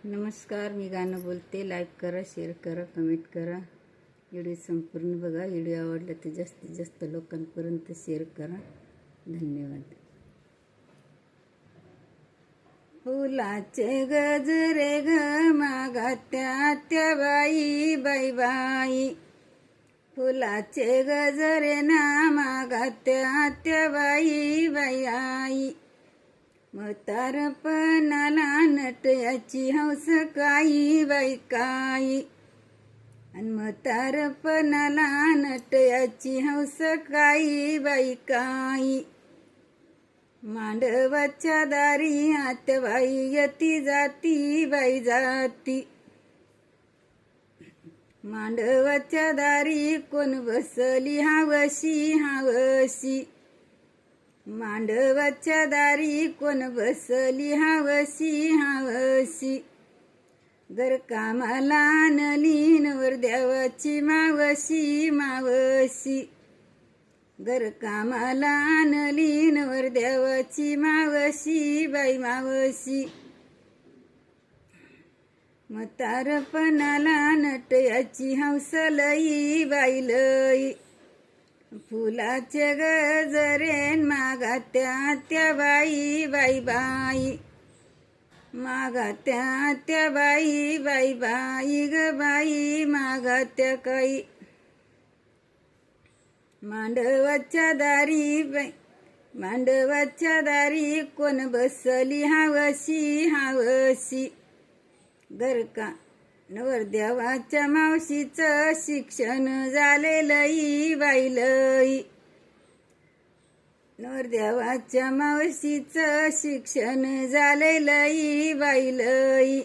नमस्कार, मी गाणं बोलते. लाईक करा, शेअर करा, कमेंट करा. व्हिडिओ संपूर्ण बघा. व्हिडिओ आवडला तर जास्तीत जास्त लोकांपर्यंत शेअर करा. धन्यवाद. फुलाचे गजरे ग मागात्या त्या बाई बाई बाई. फुलाचे गजरे ना मागात्या त्या बाई बाई आई. म्हातारपणाला नटयाची हौस काही बाई काही. आणि म्हातारपणाला नटयाची हौस काही बाई काही. मांडवाच्या दारी आतबाई यती जाती बाई जाती. मांडवाच्या दारी कोण बसली हावशी हावशी. मांडवाच्या दारी कोण बसली हावशी हावशी. घरकामाला आणली नवरदेवाची मावशी मावशी. घरकामाला आणली नवरदेवाची मावशी बाई मावशी. म्हातारपणाला नटयाची हौस लई बाई लई. फुलाचे गजरे मागात्या त्या बाई बाई बाई. मागात्या त्या बाई बाई बाई ग बाई मागात्या काही. मांडवाच्या दारी बाई मांडवाच्या दारी कोण बसली हावशी हावशी. घरका नवरदेवाच्या मावशीचं शिक्षण झाले लई बाई लई. नवरदेवाच्या मावशीचं शिक्षण झाले लई बाई लई.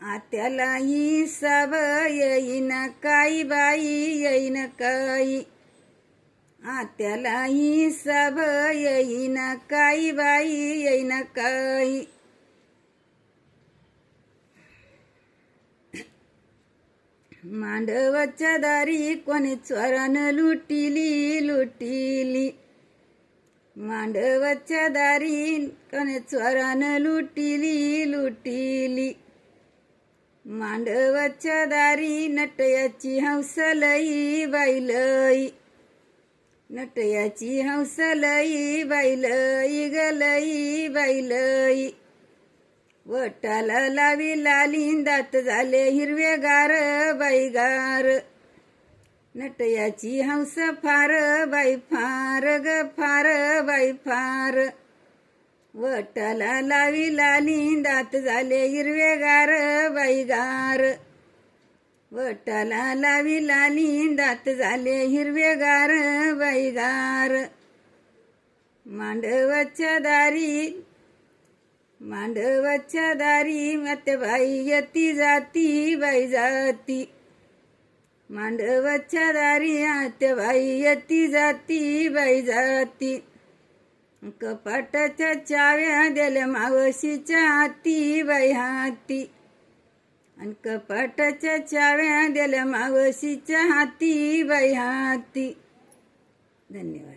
आत्याला हिसाब येईन काही बाई येईन काही. आत्याला हिसाब येईन काही बाई येईन काही. मांडवाच्या दारी कोणी चोरानं लुटिली लुटिली. मांडवाच्या दारी कोणी चोरानं लुटिली लुटिली. मांडवाच्या दारी नटयाची हौस लई बाई लई. नटयाची हौस लई बाई लई ग लई बाई लई. वटाला लावी लाली दात झाले हिरवेगार बाई गार. नटयाची हौस फार बाई फार ग फार बाई फार. वटाला लावी लाली दात झाले हिरवेगार बाई गार. वटाला लावी लाली दात झाले हिरवेगार बाई गार. मांडवाच्या दारी मांडवाच्या दारी आत्याबाई यती जाती बाई जाती. मांडवाच्या दारी आत्याबाई यती जाती बाई जाती. कपाटाच्या चाव्या दिल्या मावशीच्या हाती बाई हाती. आणि कपाटाच्या चाव्या दिल्या मावशीच्या हाती बाई हाती. धन्यवाद.